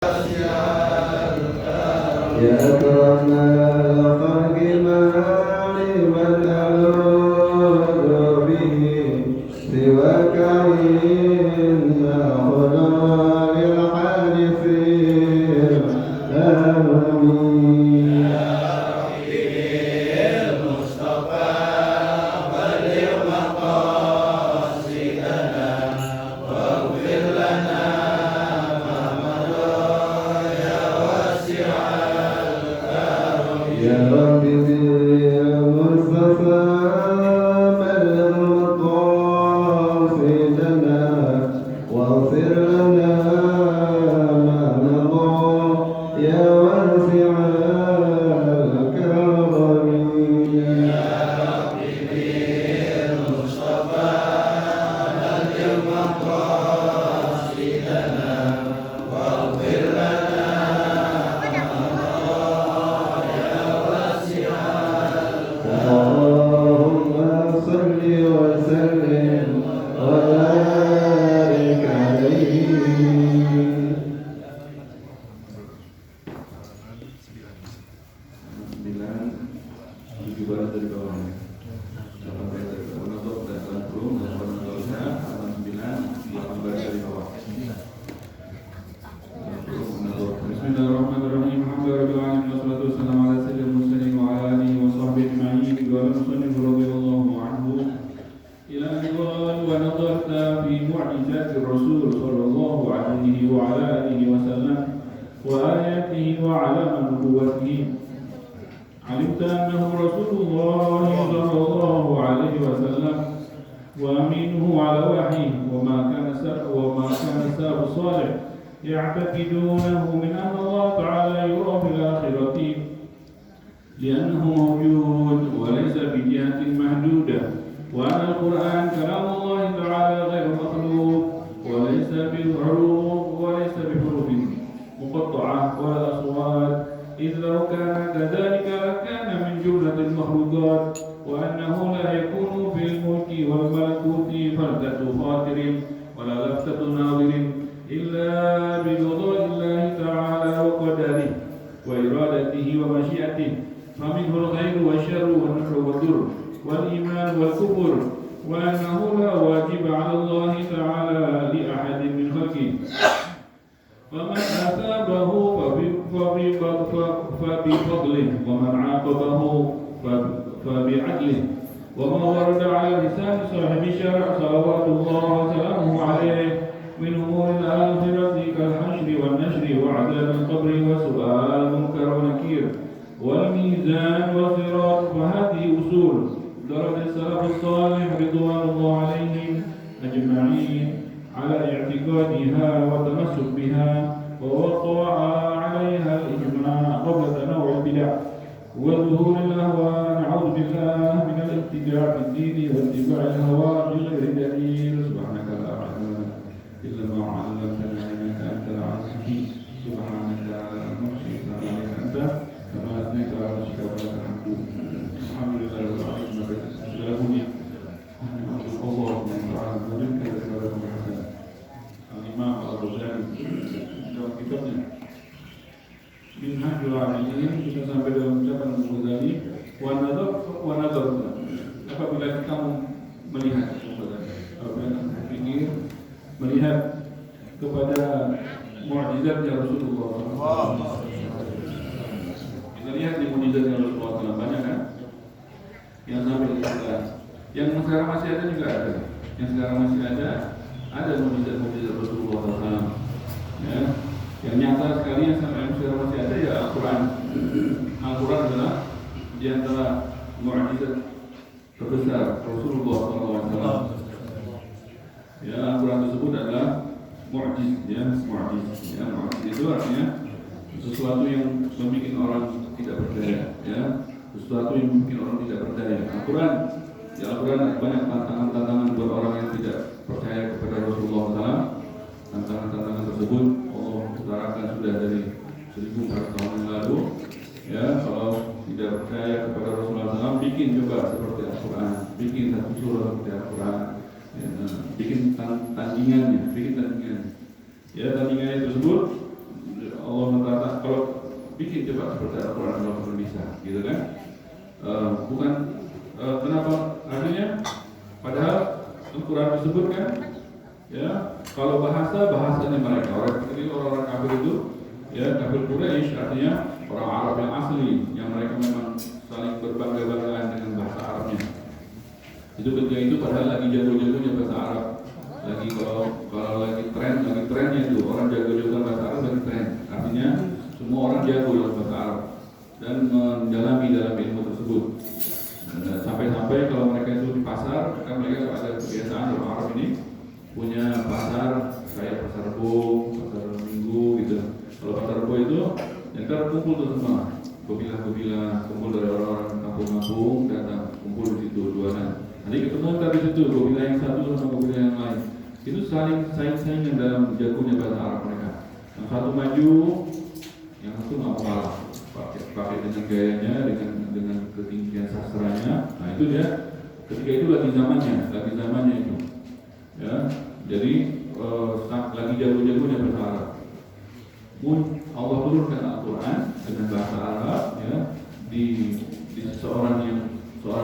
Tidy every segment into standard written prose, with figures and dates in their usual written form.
يا أكرم الخلق ما لمن ألوذ به سواك إنه للحادثين آمين يا ربي المصطفى بلغ مقاصدنا واغفر لنا يا رب بالمصطفى بلغ مقاصدنا واغفر لنا ما مضى يا واسع الكرم يا رب بالمصطفى بلغ مقاصدنا واغفر لنا اللهم صل وسلم وبارك عليه. Tujuh baris dari bawahnya. 8 baris dari bawah untuk dan 80 dan 8 baris dari bawah. Bismillahirrahmanirrahim. Alhamdulillahirabbil alamin wassalatu wassalamu ala sayyidil mursalin wa ala alihi wa sahbihi ajma'in. Qala musannif radhiyallahu anhu ila ridwan wa nadarta fi mu'jizati rasul sallallahu alaihi wa ala alihi wa sallam wa ayatihi wa alama nubuwwatihi. علمت أنه رسول الله صلى الله عليه وسلم وأمينه على وحيه وما كان السلف الصالح يعتقدونه من أن الله تعالى يرى في الآخرة لأنه موجود وليس بجهة محدودة وأن القرآن كلام الله تعالى غير مخلوق وليس بحروف مقطعة ولا أصوات إذ لو كان كذلك لكان من جملة المخلوقات وأنه لا يكون في الملك والملكوت فردة خاطر ولا لفتة ناظر إلا بقضاء الله تعالى وقدره وإرادته ومشيئته فمنه الخير والشر والنفع والضر والإيمان والكفر وأنه لا واجب على الله تعالى لأحد من خلقه فمن أثابه فبفضله ومن عاقبه فبعدله وما ورد على لسان صاحب الشرع صلوات الله وسلامه عليه من أمور الآخرة كالحشر والنشر وعذاب القبر وسؤال المنكر ونكير والميزان والصراط فهذه أصول درج السلف الصالح رضوان الله عليهم أجمعين على اعتقادها والتمسك بها ووقع عليها الإجماع قبل تنوع البدع وظهور الأهواء. نعوذ بالله من الابتداع في الدين واتباع الهوى بغير دليل. سبحانك لا علم لنا إلا ما علمتنا إنك أنت العليم الحكيم. سبحانك لا نحصي ثناء عليك أنت كما أثنيت على نفسك ولك الحمد. الحمد لله رب العالمين. Sesungguhnya Allah Taala memberikan kepada kita Al-Imam Al-Ghazali dalam kitabnya Minhajul Abidin kita sampai dalam ucapan Al-Ghazali wa nadar apabila kamu melihat apabila kamu berpikir melihat kepada mukjizatnya Rasulullah SAW. Kita lihat di mukjizatnya Rasulullah SAW banyak kan yang sampai kita yang sekarang masih ada juga ada. Yang sekarang masih ada mukjizat Rasulullah SAW. Ya, yang nyata sekali yang sekarang masih ada ya Al-Quran. Al-Quran adalah di antara mukjizat terbesar Rasulullah SAW. Ya, Al-Quran tersebut adalah mukjiz, ya, mukjiz. Ya, mukjiz itu artinya sesuatu yang membuat orang tidak berdaya, ya, sesuatu yang membuat orang tidak berdaya. Al-Quran. Di Al-Quran banyak tantangan-tantangan buat orang yang tidak percaya kepada Rasulullah SAW. Tantangan-tantangan tersebut Allah utarakan sudah dari 1400 tahun yang lalu. Ya, kalau tidak percaya kepada Rasulullah SAW, bikin coba seperti Al-Quran, bikin satu surah seperti Al-Quran, ya, bikin tandingannya. Ya, tandingannya tersebut bikin coba seperti Al-Quran kalau bisa, gitu kan? Bukan kenapa artinya? Padahal Al-Quran disebutkan, ya kalau bahasanya mereka orang kafir itu, ya kafir Quraisy artinya orang Arab yang asli, yang mereka memang saling berbangga-banggaan dengan bahasa Arabnya. Itu ketika itu padahal lagi jago-jagonya bahasa Arab. Lagi kalau lagi trennya itu orang jago-jago bahasa Arab lagi tren. Artinya semua orang jago dalam bahasa Arab dan mendalami dalam ilmu tersebut. Sampai-sampai kalau mereka itu di pasar, kan mereka ada kebiasaan orang Arab ini punya pasar kayak pasar Rebo, pasar Minggu gitu. Kalau pasar Rebo itu ntar kumpul tuh semua, gobilah kumpul dari orang-orang kampung-kampung datang kumpul di situ jualan. Nanti ketemu ntar di situ gobilah yang satu sama gobilah yang lain. Itu saling saing-saingan dalam jagonya bahasa Arab mereka. Yang satu maju, yang satu nggak mau kalah. Pakai dengan gayanya, dengan ketinggian sastranya. Nah itu dia. Ketika itu lagi zamannya itu. Ya, jadi lagi jago-jagonya bahasa Arab. Allah turunkan Al-Quran dengan bahasa Arab, ya, di seorang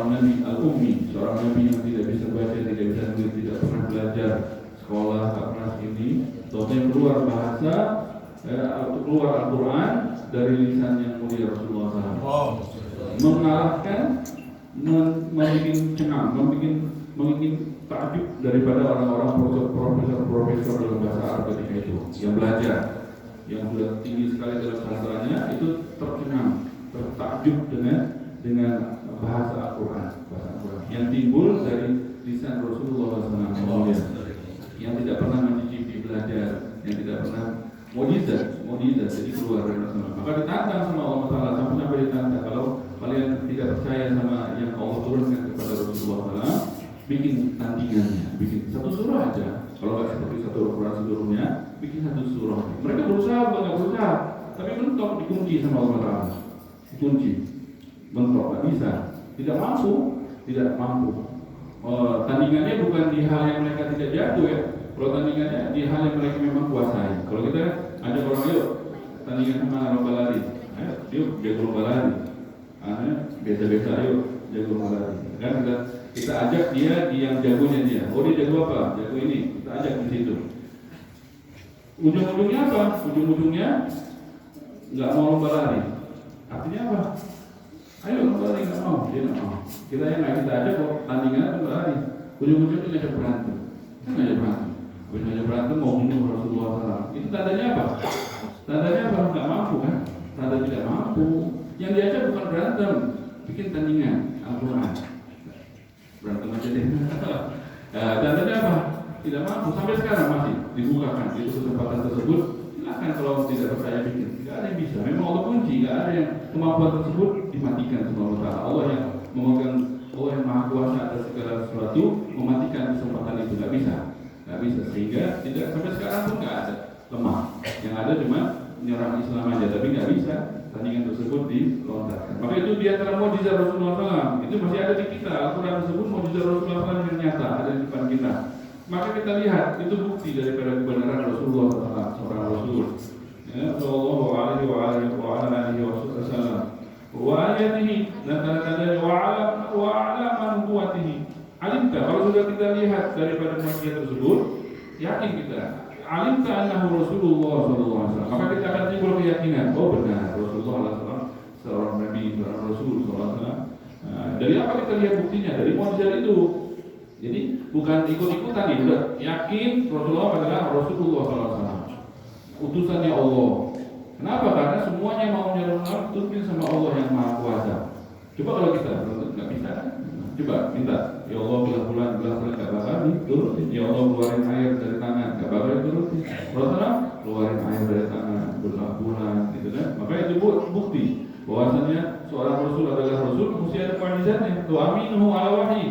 nabi al-ummi, seorang nabi yang tidak bisa baca, tidak bisa tulis, tidak pernah belajar sekolah, tak pernah ini, yang keluar bahasa, keluar Al-Quran dari lisan yang mulia Rasulullah SAW, mengalahkan, membuat cengang, membuat takjub daripada orang-orang profesor dalam bahasa Arab ketika itu yang belajar, yang sudah tinggi sekali dalam bahasanya, itu tercengang, tertakjub dengan bahasa Al-Quran yang timbul dari lisan Rasulullah SAW yang tidak pernah mencicipi belajar, yang tidak pernah mukjizat jadi keluar dari Rasulullah. Maka ditantang sama Allah Taala, sampai ditantang, kalau kalian tidak percaya sama yang Allah turunkan kepada Rasulullah SAW, bikin tandingannya, bikin satu surah aja. Kalau nggak seperti satu Al-Quran seluruhnya, bikin satu surah. Mereka berusaha, tapi mentok, dikunci sama Allah Taala, dikunci, mentok, nggak bisa, tidak mampu. Tandingannya bukan di hal yang mereka tidak jago, ya. Kalau tandingannya di hal yang mereka memang kuasai. Kalau kita ada orang, yuk tandingan sama lomba lari, yuk jago lomba lari, biasa-biasa, yuk jago lomba lari. Kan kita ajak dia di yang jagonya dia. Oh dia jago apa? Jago ini. Kita ajak di situ. Ujung-ujungnya apa? Ujung-ujungnya nggak mau lomba lari. Artinya apa? Ayo lomba lari, nggak mau. Dia nggak mau. Kita yang nggak kita ajak kok tandingan lomba lari. Ujung-ujungnya ngajak berantem. Kan ngajak berantem. Ngajak berantem mau bunuh Rasulullah SAW. Itu tandanya apa? Tandanya apa? Nggak mampu kan? Tanda tidak mampu. Yang diajak bukan berantem, bikin tandingan Al-Quran. Berantem aja deh. Tandanya apa? Tidak mampu. Sampai sekarang masih dibukakan itu kesempatan tersebut. Silakan kalau tidak percaya bikin. Tidak ada yang bisa. Memang Allah kunci. Tidak ada yang kemampuan tersebut dimatikan sama Allah. Allah yang memegang, Allah yang maha kuasa atas segala sesuatu, mematikan kesempatan itu. Tidak bisa. Sehingga tidak, sampai sekarang pun tidak ada, lemah. Yang ada cuma menyerang Islam aja, tapi nggak bisa tandingan tersebut dilontarkan. Maka itu di antara mukjizat Rasulullah SAW. Itu masih ada di kita. Al-Quran tersebut mukjizat Rasulullah SAW yang nyata ada di depan kita. Maka kita lihat itu bukti daripada kebenaran Rasulullah SAW, seorang Rasul. Ya, Sallallahu alaihi wasallam. Wa ayatihi, dan tanda-tandanya wa alaman kuwatihi. Alimta, kalau sudah kita lihat daripada mukjizat tersebut, yakin kita. Alimta annahu Rasulullah sallallahu alaihi wasallam. Maka kita akan timbul keyakinan, oh benar Rasulullah SAW seorang nabi, seorang rasul sallallahu alaihi wasallam. Dari apa kita lihat buktinya? Dari mukjizat itu. Jadi bukan ikut-ikutan nih, udah yakin Rasulullah adalah Rasulullah sallallahu alaihi wasallam. Utusannya Allah. Kenapa? Karena semuanya mau menyerahkan turutin sama Allah yang Maha Kuasa. Coba kalau kita nggak bisa, coba minta, ya Allah belah bulan nggak bakal diturutin. Ya Allah keluarin air dari tangan, nggak bakal diturutin. Rasulullah keluarin air dari tangan, belah bulan, gitu kan? Maka itu bukti bahwasanya seorang Rasul adalah Rasul, mesti ada mukjizatnya. Tu'aminuhu ala wahyi.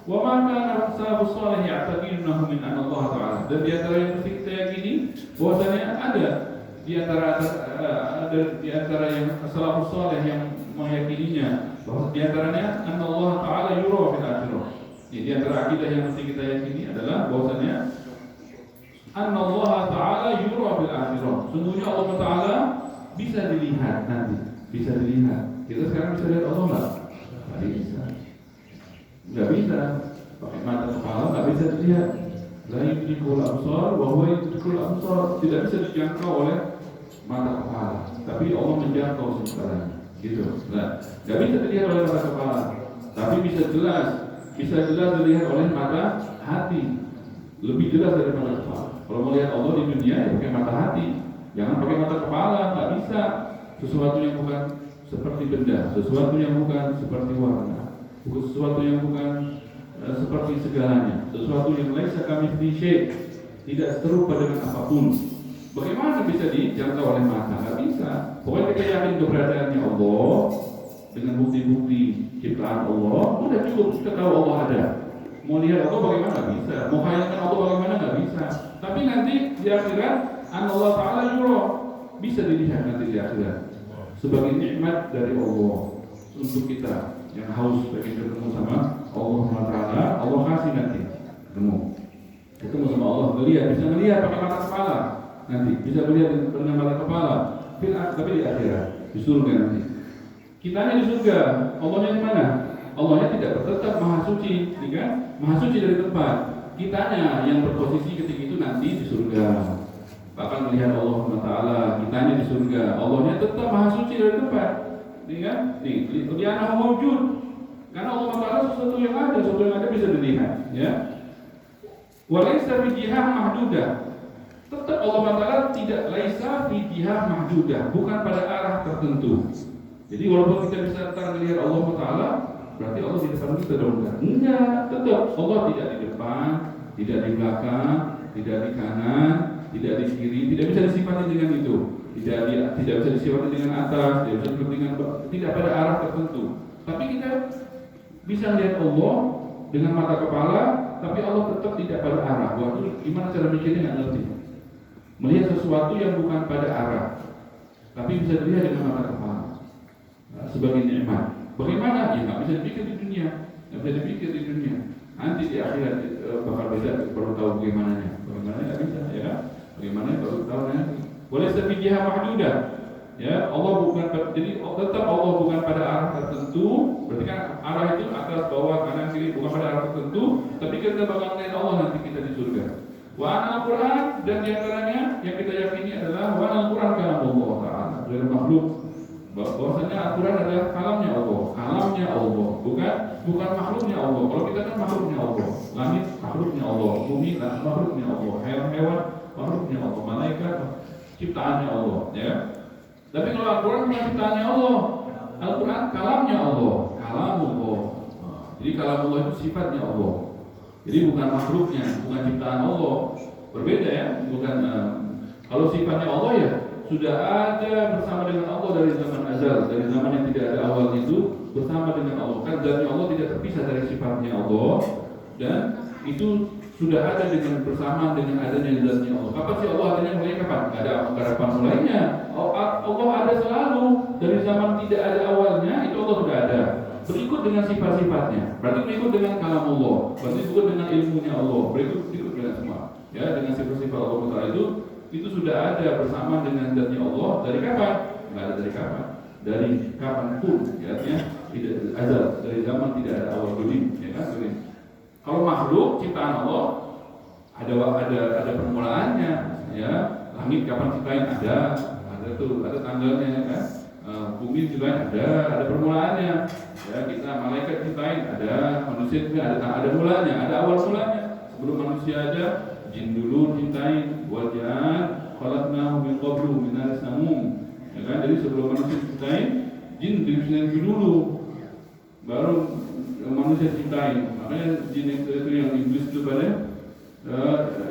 Wa ma kana salafus salih ya'taqidunahu min Allah Ta'ala. Dan di antara yang mesti kita yakini bahwasanya ada di antara yang salafus salih yang meyakininya, bahwa di antaranya Allah Ta'ala yura fil akhirah. Di antara akidah yang mesti kita yakini adalah bahwasanya Allah Ta'ala yura fil akhirah. Sungguhnya Allah Ta'ala bisa dilihat nanti, bisa dilihat. Kita sekarang bisa lihat Allah nggak? Nggak bisa, nggak bisa. Pakai mata kepala nggak bisa dilihat. La yudrikul absar wa huwa yudrikul absar, tidak bisa dijangkau oleh mata kepala, tapi Allah menjangkau segalanya. Gitu. Nah, nggak bisa dilihat oleh mata kepala, tapi bisa jelas dilihat oleh mata hati. Lebih jelas dari mata kepala. Kalau melihat Allah di dunia ya pakai mata hati, jangan pakai mata kepala. Nggak bisa. Sesuatu yang bukan seperti benda, sesuatu yang bukan seperti warna, sesuatu yang bukan seperti segalanya, sesuatu yang laisa kamitslihi syai', tidak serupa dengan apapun. Bagaimana bisa dijangkau oleh mata? Nggak bisa. Pokoknya kita yakin keberadaannya Allah dengan bukti-bukti ciptaan Allah, udah cukup, kita tahu Allah ada. Mau lihat Allah bagaimana? Nggak bisa. Mau khayalkan Allah bagaimana? Nggak bisa. Tapi nanti di akhirat, Allah Ta'ala yura, bisa dilihat nanti di akhirat sebagai nikmat dari Allah untuk kita yang haus pengen ketemu sama Allah Ta'ala. Allah kasih nanti ketemu sama Allah, bisa melihat pakai mata kepala, nanti bisa melihat dengan mata kepala. Tapi di akhirat, di surga nanti. Kitanya di surga, Allahnya di mana? Allahnya tidak tetap maha suci, kan? Maha suci dari tempat. Kitanya yang berposisi ketika itu nanti di surga. Bahkan melihat Allah Ta'ala, kitanya di surga. Allahnya tetap maha suci dari tempat. Kan? Dia anak wujud. Karena Allah Ta'ala sesuatu yang ada bisa dilihat. Ya. Walaysa fi jihah mahdudah. Tetap Allah Ta'ala tidak laisa fi jihah mahdudah, bukan pada arah tertentu. Jadi walaupun kita bisa melihat Allah Ta'ala, berarti Allah di depan kita dong? Enggak, tetap Allah tidak di depan, tidak di belakang, tidak di kanan, tidak di kiri, tidak bisa disifati dengan itu. Tidak bisa disifati dengan atas, tidak pada arah tertentu. Tapi kita bisa lihat Allah dengan mata kepala, tapi Allah tetap tidak pada arah. Waktu gimana cara mikirnya nggak ngerti. Melihat sesuatu yang bukan pada arah, tapi bisa dilihat dengan mata kepala. Sebagai nikmat. Bagaimana? Ya nggak bisa dipikir di dunia, Nanti di akhirat bakal beda, perlu tahu bagaimananya. Bagaimana nggak bisa, ya? Bagaimana baru tahu nanti. Boleh sepijiah mahdudah. Ya, Allah bukan, jadi tetap Allah bukan pada arah tertentu. Berarti kan arah itu atas, bawah, kanan, kiri, bukan pada arah tertentu. Tapi kita bakal melihat Allah nanti kita di surga. Wa Al-Quran, dan diantaranya yang kita yakini adalah wa Al-Quran kalam Allah Ta'ala, dari makhluk. Bahwasanya Al-Quran adalah kalamnya Allah, bukan makhluknya Allah. Kalau kita kan makhluknya Allah, langit makhluknya Allah, bumi makhluknya Allah, hewan makhluknya Allah, malaikat ciptaannya Allah, ya. Tapi kalau Al-Quran bukan ciptaannya Allah, Al-Quran kalamnya Allah, kalamullah. Jadi kalam Allah itu sifatnya Allah. Jadi bukan makhluknya, bukan ciptaan Allah. Berbeda ya, bukan. Kalau sifatnya Allah ya sudah ada bersama dengan Allah dari zaman azal, dari zaman yang tidak ada awal itu bersama dengan Allah. Kan zatnya Allah tidak terpisah dari sifatnya Allah, dan itu sudah ada dengan bersamaan dengan adanya zatnya Allah. Kapan sih Allah adanya? Mulai kapan? Tidak ada kapan mulainya. Allah ada selalu dari zaman tidak ada awalnya, itu Allah sudah ada. Berikut dengan sifat-sifatnya. Berarti berikut dengan kalam Allah. Berarti berikut dengan ilmunya Allah. Berikut dengan semua. Ya, dengan sifat-sifat Allah Ta'ala itu sudah ada bersama dengan zatnya Allah. Dari kapan? Nggak ada dari kapan. Dari kapanpun, ya, artinya tidak azal, dari zaman tidak ada awal dulu, ya kan? Kalau makhluk ciptaan Allah ada permulaannya, ya. Langit kapan ciptain ada tanggalnya, ya kan? Bumi ciptain ada permulaannya, ya. Kita malaikat ciptain ada, manusia juga ada mulanya, ada awal mulanya. Sebelum manusia ada, jin dulu ciptain, wajah khalaqnahu min qablu min nar samum, ya kan? Jadi sebelum manusia ciptain, jin diciptain dulu, baru manusia ciptain. Makanya jin itu yang iblis itu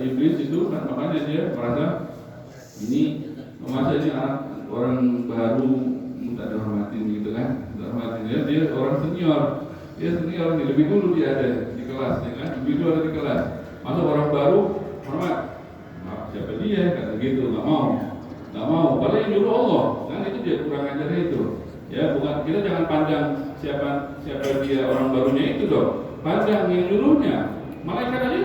iblis itu kan, makanya dia merasa ini masa ini anak orang baru tak dihormatin gitu kan, hormatin dia orang senior, nih, lebih dulu dia ada di kelas, ya kan, lebih dulu ada di kelas. Masa orang baru hormat, siapa dia, kata gitu, nggak mau. Padahal yang nyuruh Allah, kan itu dia kurang ajarnya itu. Ya, bukan, kita jangan pandang siapa dia orang barunya itu dong. Pandang yang nyuruhnya. Malaikat aja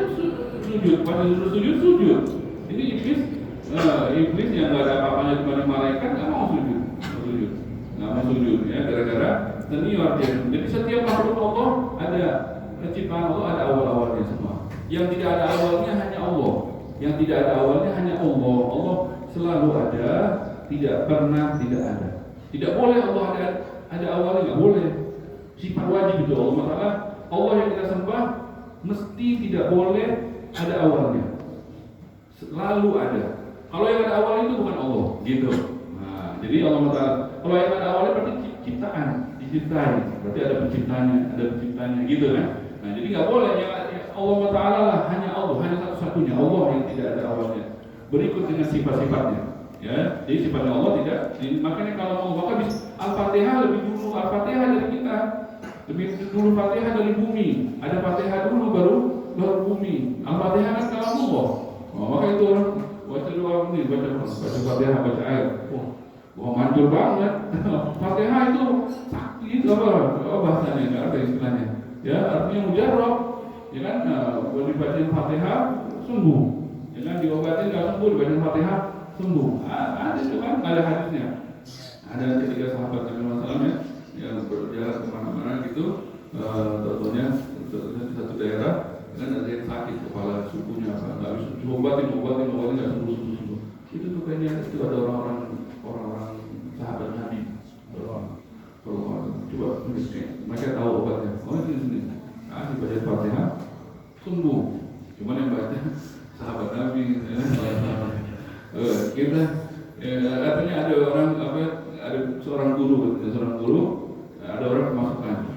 sujud, pada sujud. Ini iblis yang nggak ada apa-apanya dibanding malaikat nggak mau sujud. nggak mau sujud ya, gara-gara senior dia. Jadi setiap makhluk Allah ada penciptaan Allah, ada awal-awalnya semua. Yang tidak ada awalnya hanya Allah. Yang tidak ada awalnya hanya Allah. Allah selalu ada, tidak pernah tidak ada. Tidak boleh Allah ada awalnya, nggak boleh. Sifat wajib itu Allah Taala. Allah yang kita sembah mesti tidak boleh ada awalnya. Selalu ada. Kalau yang ada awalnya itu bukan Allah, gitu. Nah, jadi Allah Taala. Kalau yang ada awalnya berarti ciptaan, diciptai. Berarti ada penciptanya, gitu kan? Nah, jadi nggak boleh yang Allah Taala lah, hanya Allah, hanya satu-satunya Allah yang tidak ada awalnya. Berikut dengan sifat-sifatnya. Ya, jadi sifatnya Allah tidak. Makanya kalau mau baca Al-Fatihah lebih dulu Al-Fatihah dari kita. Lebih dulu Fatihah dari bumi. Ada Fatihah dulu baru bumi. Al-Fatihah kan kalam Allah. Maka itu orang baca doa ini, baca Fatihah, baca ayat. Wah, manjur banget. Fatihah itu sakti itu apa bahasanya? Enggak ada istilahnya. Ya, artinya mujarab. Ya kan, kalau dibacain Fatihah sembuh. Ya kan, diobatin kalau sembuh, dibacain Fatihah sembuh. Ada itu kan, ada hadisnya. Ada ketiga sahabat Nabi Muhammad ya, yang berjalan kemana-mana gitu, contohnya di satu daerah, kan ada yang sakit kepala sukunya apa, nggak bisa diobatin nggak sembuh. Itu tuh kayaknya itu ada orang sahabat Nabi. Kalau coba mereka tahu obatnya. Oh ini. Nah, dibaca Fatihah sembuh. Cuman yang baca sahabat Nabi. Kita artinya ada orang ada seorang guru, ada orang kemasukan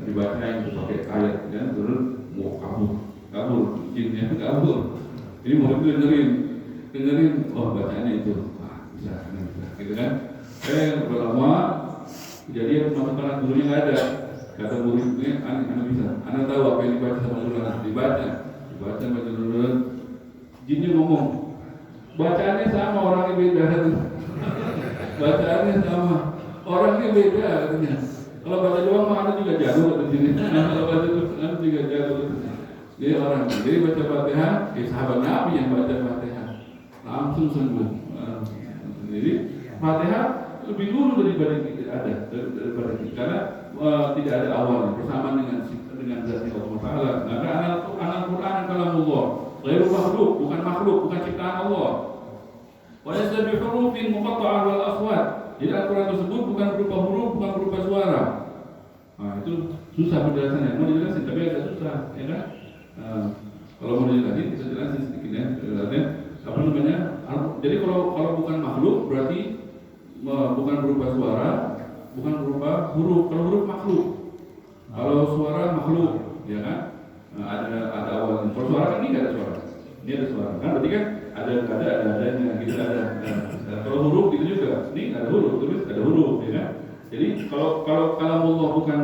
dibaca yang pakai ayat kan, terus mau kabur jinnya kabur. Jadi murid dengerin oh bacaannya itu bisa gitu kan. Berlama kejadian kemasukan gurunya nggak ada. Kata muridnya, anak bisa. Anak tahu apa yang dibaca sama guru, dibaca dulu. Jinnya ngomong, bacaannya sama, orangnya beda. Bacaannya sama, orangnya beda katanya. Kalau baca doang mah ada juga jago di sini. Kalau baca itu ada juga jago. Dia orang. Jadi baca Fatihah, sahabat Nabi yang baca Fatihah langsung sembuh. Jadi Fatihah lebih dulu daripada kita, karena tidak ada awalnya, bersamaan dengan zat Allah Taala. Maka anak Quran kalamullah, ghairu makhluk, bukan ciptaan Allah. Wa yasbi hurufin muqatta'ah wal aswat. Jadi Al-Quran tersebut bukan berupa huruf, bukan berupa suara. Nah, itu susah penjelasannya. Mau dijelasin tapi agak susah, ya kan? Kalau mau dijelasin, bisa jelasin sedikit ya. Apa namanya? Jadi kalau bukan makhluk berarti bukan berupa suara, bukan berupa huruf. Kalau huruf makhluk, kalau suara makhluk, ya kan? Ada awalnya. Kalau suara kan ini nggak ada suara, ini ada suara. Kan berarti kan adanya, gitu ada. Kalau huruf gitu juga, ini ada huruf, tulis ada huruf, ya kan? Jadi kalau kalamullah bukan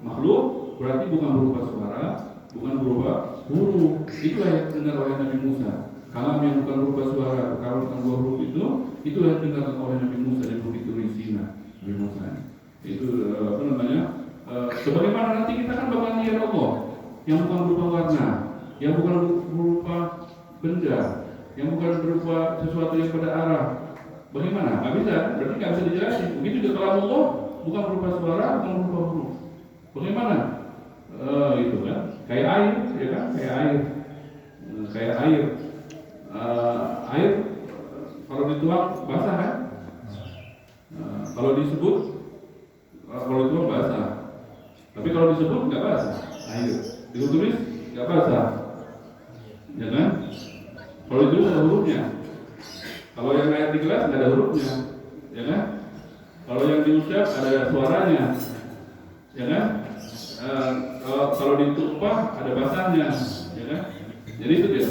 makhluk, berarti bukan berupa suara, bukan berupa huruf. Itulah yang didengar oleh Nabi Musa. Kalam yang bukan berupa suara, kalau bukan berupa huruf itulah yang didengar oleh Nabi Musa di Bukit Turisina. Nabi Musa itu apa namanya? Sebagaimana nanti kita kan bakal lihat Allah yang bukan berupa warna, yang bukan berupa benda, yang bukan berupa sesuatu yang pada arah. Bagaimana? Nggak bisa, berarti nggak bisa dijelasin. Begitu juga kalau Allah bukan berupa suara, bukan berupa huruf. Bagaimana? Itu kan, kayak air, ya kan? Kayak air. Air kalau dituang basah kan? Kalau dituang basah. Tapi kalau disebut nggak basah. Air. Ditulis nggak basah. Ya kan? Kalau ditulis ada hurufnya. Kalau yang air di gelas nggak ada hurufnya, ya kan? Kalau yang diucap ada suaranya, ya kan? Kalau ditumpah ada basahnya, ya kan? Jadi itu dia.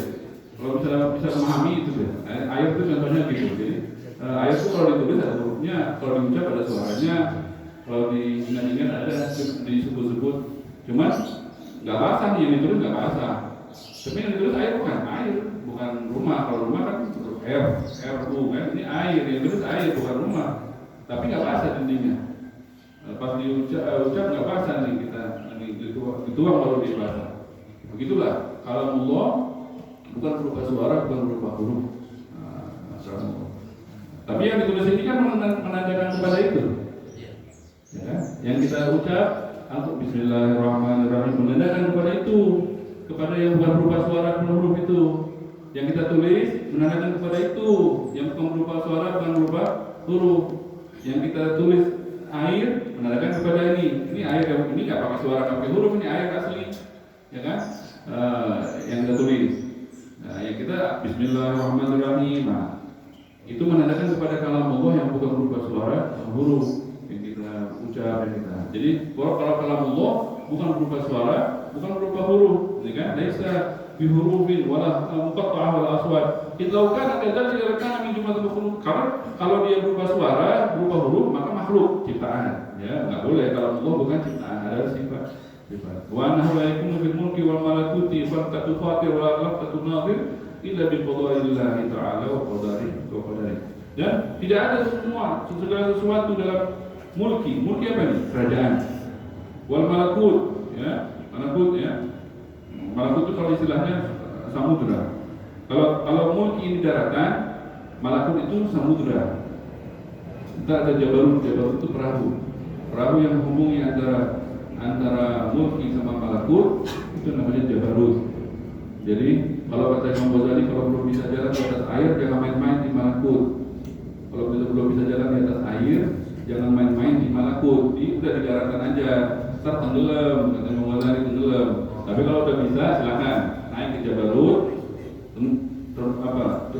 Kalau bisa memahami itu dia. Air itu contohnya gitu. Jadi air itu kalau ditulis ada hurufnya, kalau diucap ada suaranya, kalau diingat-ingat ada disebut-sebut. Cuman nggak basah nih, yang ditulis nggak basah. Tapi yang ditulis air bukan rumah. Kalau rumah kan RU kan, ini air, yang ditulis air bukan rumah. Tapi nggak basah intinya. Pas diucap nggak basah nih kita, dituang baru dia basah. Begitulah kalamullah bukan berupa suara, bukan berupa huruf. Tapi yang ditulis ini kan menandakan kepada itu. Yang kita ucap untuk Bismillahirrahmanirrahim menandakan kepada itu, kepada yang bukan berupa suara huruf itu. Yang kita tulis menandakan kepada itu, yang bukan berupa suara bukan berupa huruf. Yang kita tulis air menandakan kepada ini air, ini nggak pakai suara, nggak pakai huruf, ini air asli, ya kan? Yang kita tulis. Nah, yang kita Bismillahirrahmanirrahim. Nah, itu menandakan kepada kalam Allah yang bukan berupa suara huruf yang kita ucap yang kita. Jadi kalau kalam Allah bukan berupa suara, bukan berupa huruf, ya kan? Laisa bihurufin wala muqatta'ah wala aswat. Idza kana kadzalika kana min jumlatil makhluq. Karena kalau dia berupa suara, berupa huruf, maka makhluk ciptaan. Ya, enggak boleh kalau Allah bukan ciptaan, ada sifat. Wa annahu la yakunu fil mulki wal malakuti fattatu khatir wa laqatu nadir illa bi qada'illahi ta'ala wa qadarihi. Dan tidak ada segala sesuatu dalam mulki apa nih? Kerajaan. Wal malakut, ya, malakut ya. Malakut itu kalau istilahnya samudra. Kalau mulki ini daratan, malakut itu samudra. Kita ada jabarut itu perahu yang menghubungi antara mulki sama malakut, itu namanya jabarut. Jadi kalau kata Imam Ghazali, kalau belum bisa jalan di atas air, jangan main-main di malakut. Kalau belum bisa jalan di atas air, jangan main-main di malakut. Udah di daratan aja, ntar tenggelam, kata Imam Ghazali tenggelam. Tapi kalau udah bisa, silakan naik ke Jabarut,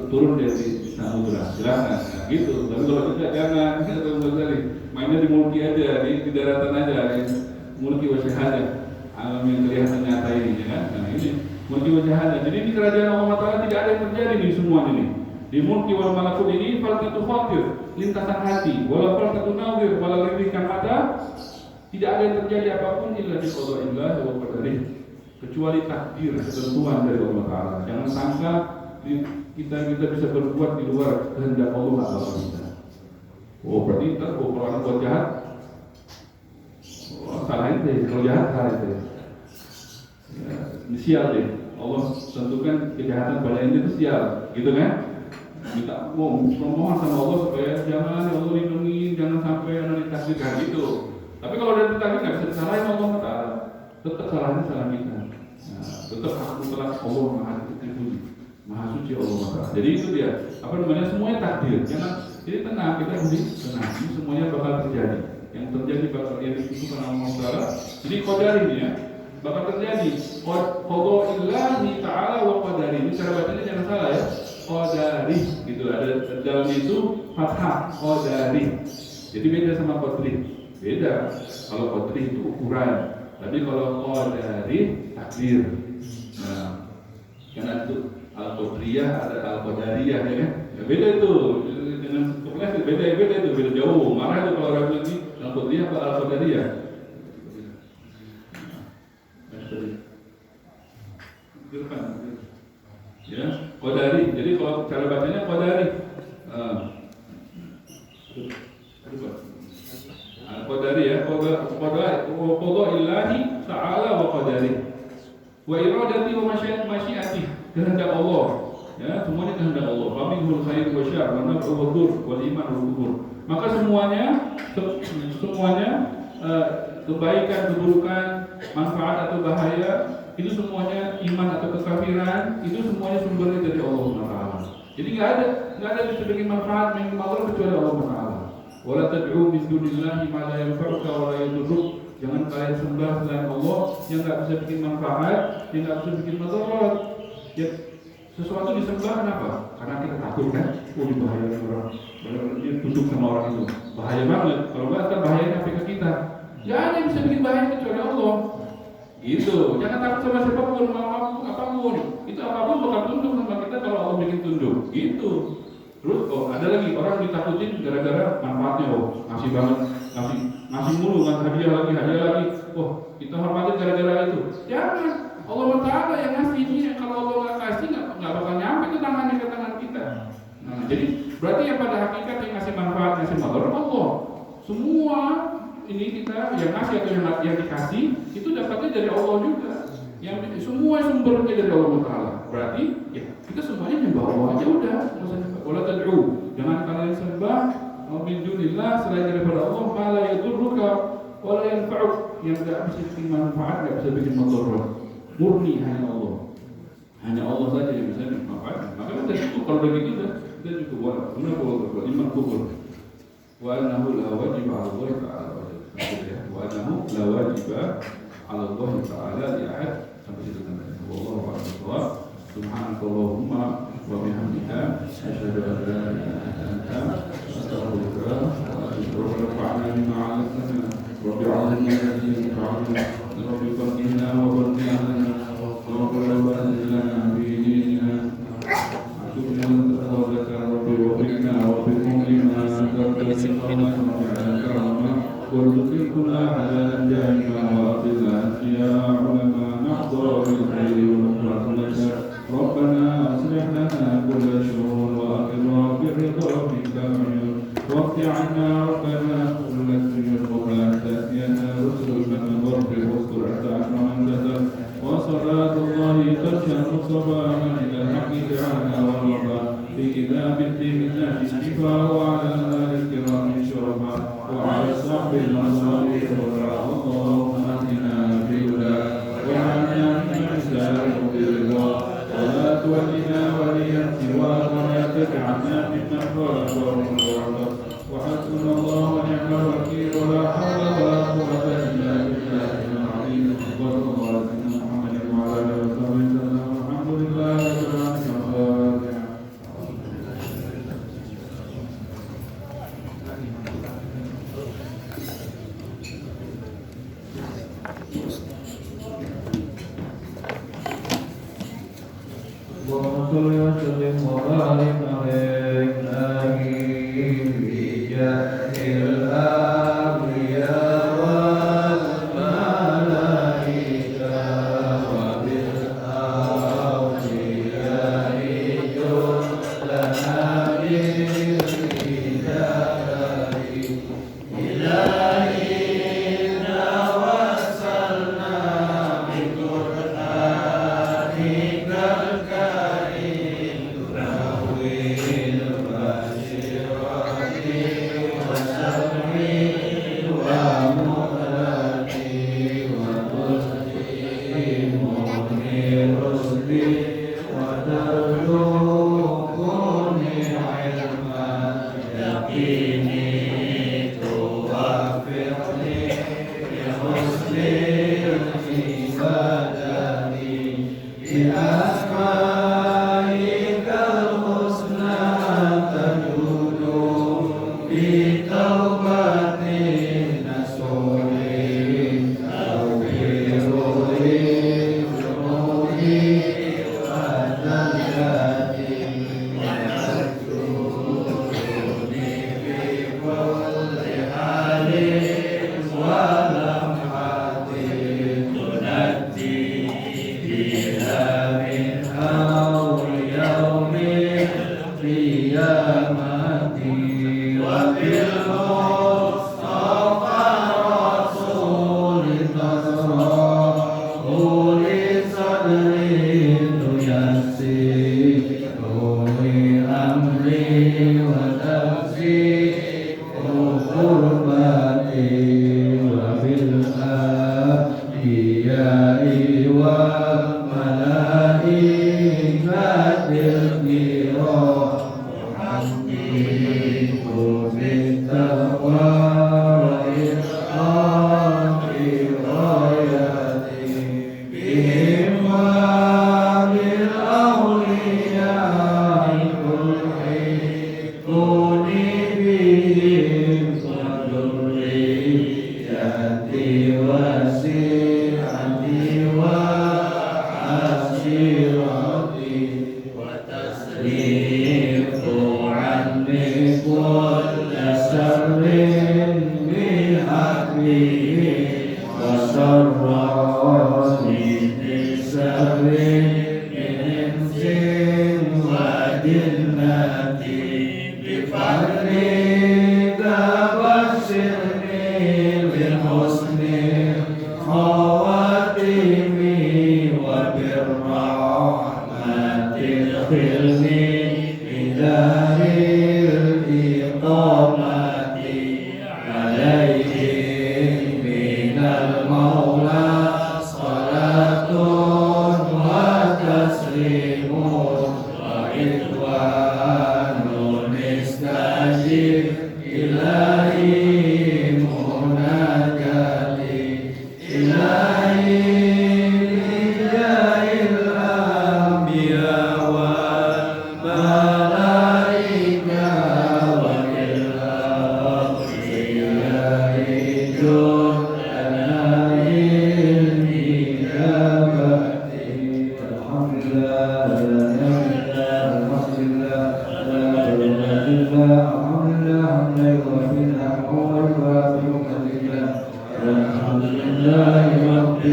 turun dari samudra, silakan. Nah, gitu. Tapi kalau tidak, jangan. Kata Imam Ghazali, mainnya di mulki aja, di daratan aja, mulki wa syahadah, alam yang kelihatan nyata ini, ya kan? Nah ini mulki wa syahadah. Jadi di kerajaan Allah Taala tidak ada yang terjadi nih semua ini. Di mulki wal malakut ini falqatu khatir, lintasan hati, wala falqatu nadir, wala lirikan mata, tidak ada yang terjadi apapun illa bi qada'illahi wa qadarihi, kecuali takdir, ketentuan dari Allah Taala. Jangan sangka kita bisa berbuat di luar kehendak Allah Taala kita. Oh berarti ntar kalau orang buat jahat, salah itu, kalau jahat salah itu. Ya, sial deh. Allah tentukan kejahatan pada ente itu sial, gitu kan? Minta mohon sama Allah supaya jangan, ya Allah lindungi, jangan sampai anak ditakdirkan gitu. Tapi kalau udah ditakdir nggak bisa disalahin Allah Taala, tetap salahnya salah kita. Nah, tetap hak mutlak Allah Maha Suci Allah Taala. Jadi itu dia, apa namanya, semuanya takdir. Jangan, jadi tenang, kita mesti tenang. Ini semuanya bakal terjadi. Yang terjadi bakal ditentukan Allah Taala. Jadi qadari ini ya, bakal terjadi. Qada'illahi ta'ala wa qadari. Ini cara bacanya jangan salah ya. Qadari gitu, ada dalam itu fathah qadari. Jadi beda sama qadri. Beda. Kalau qadri itu ukuran. Tapi kalau qadari takdir. Nah, karena itu al-qadariyah ada al-qadariyah ya kan? Ya, beda itu. Dengan pokoknya beda itu, beda jauh. Marah itu kalau orang bilang ini al-qadariyah atau al-qadariyah. Ya, qadari. Jadi kalau cara bacanya qadari. Qadari ya, qada'illahi ta'ala wa qadari. Wa iradati wa masyiati, kehendak Allah. Ya, semuanya kehendak Allah. Faminhul khair wa syarr wa naf'u wa dhur wal iman wa kufur. Maka semuanya kebaikan, keburukan, manfaat atau bahaya, itu semuanya iman atau kekafiran, itu semuanya sumbernya dari Allah Taala. Jadi nggak ada bisa bikin manfaat min Allah kecuali Allah Taala. Wala tad'u min dunillahi ma la yanfa'uka wa la yadurruk. Jangan kalian sembah selain Allah yang nggak bisa bikin manfaat, yang nggak bisa bikin madarat. Ya, sesuatu disembah kenapa? Karena kita takut kan? Oh, bahaya orang, dia tunduk sama orang itu, bahaya banget. Kalau nggak, kan bahayanya sampai ke kita. Gak ada yang bisa bikin bahaya kecuali Allah. Gitu. Jangan takut sama siapapun, apapun. Itu apapun bakal tunduk sama kita kalau Allah bikin tunduk. Gitu. Terus ada lagi orang ditakutin gara-gara manfaatnya. Oh, ngasih banget, ngasih mulu, ngasih hadiah lagi. Oh, kita hormatin gara-gara itu. Jangan. Allah Taala yang ngasih ini. Kalau Allah nggak kasih, nggak bakal nyampe ke tangannya, ke tangan kita. Nah, jadi berarti yang pada hakikat yang ngasih manfaat, ngasih madarat Allah. Semua ini kita yang ngasih atau yang dikasih itu dapatnya dari Allah juga. Yang semua sumbernya dari Allah Taala. Berarti ya kita semuanya nyembah Allah aja udah. Wala tad'u, jangan kalian sembah min dunillah selain daripada Allah, ma la yadurruka wala yanfa'u, yang tidak bisa bikin manfaat, tidak bisa bikin mudarat. Murni hanya Allah. Hanya Allah saja yang bisa manfaat. Maka udah cukup, kalau begitu udah cukup. Wala iman kubur. Wa annahu la wajib 'ala Allah ta'ala. Wa annahu la wajib 'ala Allah ta'ala li ahad sampai situ sampai. Wallahu a'lam. Subhanakallahumma wa bihamdika asyhadu an la ilaha illa anta astaghfiruka wa atubu ilaik. Rafa'na bima 'allamtana rabbi 'allimna alladhi yanfa'una rabbi faqihna wa faqihna wa qurrabana lana fi dinina asyukna taqabbal rabbi wa qina wa bikum lima taqabbal karama warzuqna kulla halalan jami'an wa atina ya ulama nahdha bil khairi wa rahmatika rabbana aslih lana kulla syu'un wa akhirna bi ridha minka واغفر عنا ربنا كل سجود ولا تأتينا رسل من الغرب واستر أتاك من جدل وصلاة الله ترشى المصطفى من إلى الحق تعالى والرضا في كتاب الدين الشفاء وعلى آل الكرام الشرفاء وعلى الصحب المصالح اللهم اهدنا بهدى وعنا من سائر برضا ولا تولنا وليا سواك ولا تجعلنا ممن خالف وارضى وحسبنا الله ونعم الوكيل ولا حول ولا قوة إلا بالله العظيم صلى الله على سيدنا محمد وعلى آله وصحبه وسلم والحمد لله رب العالمين. اللهم صل وسلم وبارك عليه عليهم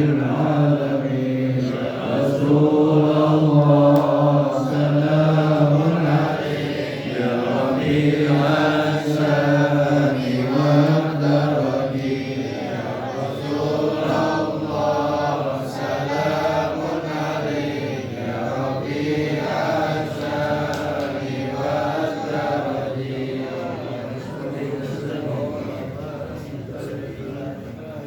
العالمين